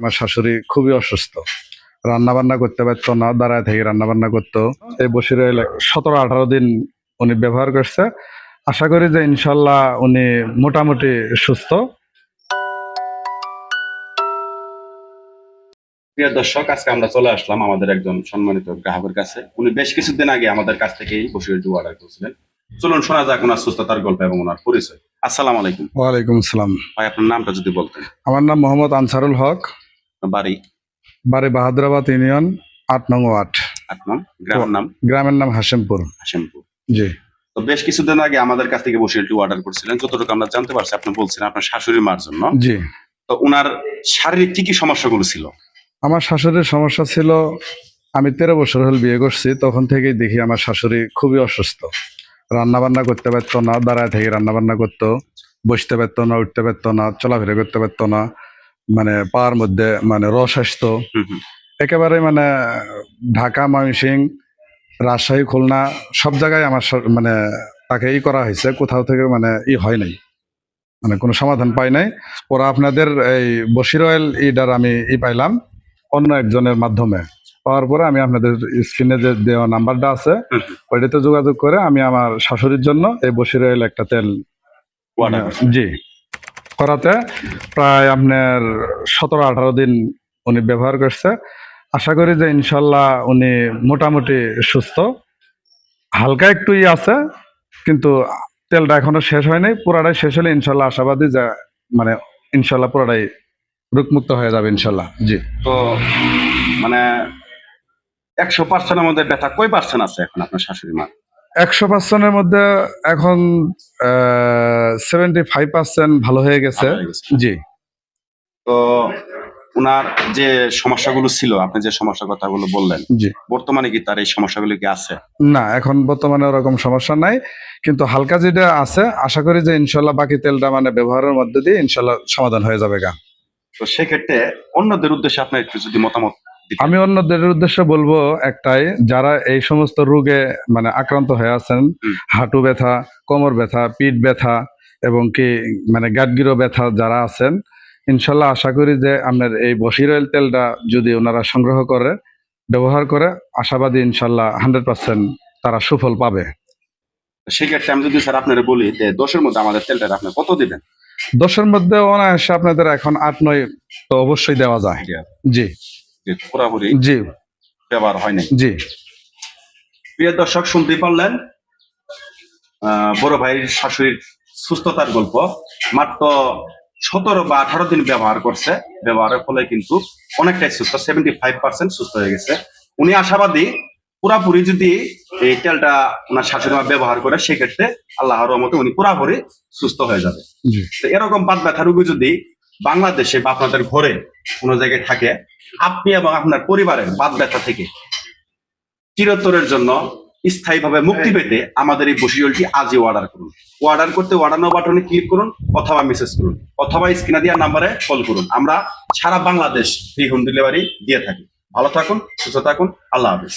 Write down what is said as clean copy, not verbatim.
আমার শাশুড়ি খুবই অসুস্থ, রান্না বান্না করতে পারতো না, দাঁড়ায় থেকে রান্না বান্না করতো। এই বসির অয়েল 17-18 দিন উনি ব্যবহার করছে। আশা করি যে ইনশাল্লাহ উনি মোটামুটি সুস্থ। প্রিয় দর্শক, আজকে আমরা চলে আসলাম আমাদের একজন সম্মানিত গ্রাহকের কাছে। উনি বেশ কিছুদিন আগে আমাদের কাছ থেকে এই বসির অয়েলটি অর্ডার করেছিলেন। চলুন শোনা যাক ওনার সুস্থতার গল্প এবং ওনার পরিচয়। আসসালামু আলাইকুম। ওয়ালাইকুম আসসালাম। ভাই, আপনার নামটা যদি বলতেন। আমার নাম মোহাম্মদ আনসারুল হক, বাড়ি? বাড়ি বাহাদুরাবাদ ইউনিয়ন 8 নং ওয়ার্ড। গ্রামের নাম? গ্রামের নাম হাশিমপুর। হাশিমপুর, জি। তো বেশ কিছুদিন আগে আমাদের কাছ থেকে বসির অয়েলটি অর্ডার করেছিলেন। যতটুকু আমরা জানতে পারছি, আপনি বলছিলেন আপনার শাশুড়ি মার জন্য। জি। তো ওনার শারীরিক কি কি সমস্যাগুলো ছিল? আমার শাশুড়ির সমস্যা ছিল, আমি 13 বছর হল বিয়ে করছি, তখন থেকেই দেখি আমার শাশুড়ি খুবই অসুস্থ। রান্না বান্না করতে পারতো না, দাঁড়ায় থেকে রান্না বান্না করতো, বসতে পারতো না, উঠতে পারতো না, চলাফেরা করতে পারতো না, মানে পার মধ্যে মানে রস আসতো একেবারে। মানে ঢাকা, ময়মনসিংহ, রাজশাহী, খুলনা সব জায়গায় আমার মানে তাকে করা হয়েছে, কোথাও থেকে মানে হয় নাই, মানে কোনো সমাধান পাই নাই। ওরা আপনাদের এই বসির অয়েল ইডার আমি পাইলাম অন্য একজনের মাধ্যমে। পাওয়ার পরে আমি আপনাদের স্ক্রিনে যে দেওয়া নাম্বারটা আছে ওইটাতে যোগাযোগ করে আমি আমার শাশুড়ির জন্য এই বসির অয়েল একটা তেল জি করাতে প্রায় আপনার 17-18 দিন উনি ব্যবহার করছে। আশা করি যে ইনশাল্লাহ উনি মোটামুটি সুস্থ। হালকা একটু আছে, কিন্তু তেলটা এখনো শেষ হয়নি। পুরাটাই শেষ হলে ইনশাল্লাহ আশাবাদী যে মানে ইনশাল্লাহ পুরাটাই রোগমুক্ত হয়ে যাবে ইনশাল্লাহ। জি। তো মানে 100%-এর মধ্যে ব্যথা কয় পার্সেন্ট আছে এখন আপনার শাশুড়ি মা? 100%-এর মধ্যে এখন 75% ভালো হয়ে গেছে। জি। তো ওনার যে সমস্যাগুলো ছিল, আপনি যে সমস্যার কথাগুলো বললেন, জি, বর্তমানে কি তার এই সমস্যাগুলো কি আছে? না, এখন বর্তমানে ওরকম সমস্যা নাই, কিন্তু হালকা যেটা আছে আশা করি যে ইনশাল্লাহ বাকি তেলটা মানে ব্যবহারের মধ্যে দিয়ে ইনশাল্লাহ সমাধান হয়ে যাবে গা। তো সেক্ষেত্রে অন্যদের উদ্দেশ্যে আপনার একটু যদি মতামত দিতেন। আমি অন্যদের উদ্দেশ্যে বলবো একটাই, যারা এই সমস্ত রোগে মানে আক্রান্ত হয়ে আছেন, হাঁটু ব্যথা, কোমর ব্যথা, পিঠ ব্যথা এবং কি মানে গাঁটগিরো ব্যথা যারা আছেন, ইনশাল্লাহ আশা করি যে আপনার এই বসির অয়েল তেলটা যদি ওনারা সংগ্রহ করে ব্যবহার করে, আশাবাদী ইনশাল্লাহ 100% তারা সুফল পাবে। সেক্ষেত্রে আমি যদি স্যার আপনারা বলি যে 10-এর মধ্যে আমাদের তেলটা আপনি কত দিবেন? 10-এর মধ্যে অনায়াসে আপনাদের এখন 8-9 তো অবশ্যই দেওয়া যায়। জি। পুরোপুরি জি ব্যবহার হয় নাই। জি। প্রিয় দর্শক, শুনতেই পারলেন বড় ভাইয়ের শাশুড়ির সুস্থতার গল্প। মাত্র 17 বা 18 দিন ব্যবহার করছে, ব্যবহারের ফলে কিন্তু অনেকটাই সুস্থ, 75% সুস্থ হয়ে গেছে। উনি আশাবাদী পুরাপুরি যদি এই তেলটা ওনার শাশুড়ি মা ব্যবহার করে, সেক্ষেত্রে আল্লাহর রহমতে উনি পুরাপুরি সুস্থ হয়ে যাবে। তো এরকম বাত ব্যথা রোগী যদি বাংলাদেশে বা আপনাদের ঘরে কোনো জায়গায় থাকে, আপনি এবং আপনার পরিবারের বাত ব্যথা থেকে চিরতরের জন্য স্থায়ীভাবে মুক্তি পেতে আমাদের এই বসির অয়েলটি আজই অর্ডার করুন। অর্ডার করতে অর্ডার নাও বাটনে ক্লিক করুন, অথবা মেসেজ করুন, অথবা স্ক্রিনে দেওয়া নাম্বারে কল করুন। আমরা সারা বাংলাদেশ ফ্রি হোম ডেলিভারি দিয়ে থাকি। ভালো থাকুন, সুস্থ থাকুন, আল্লাহ হাফেজ।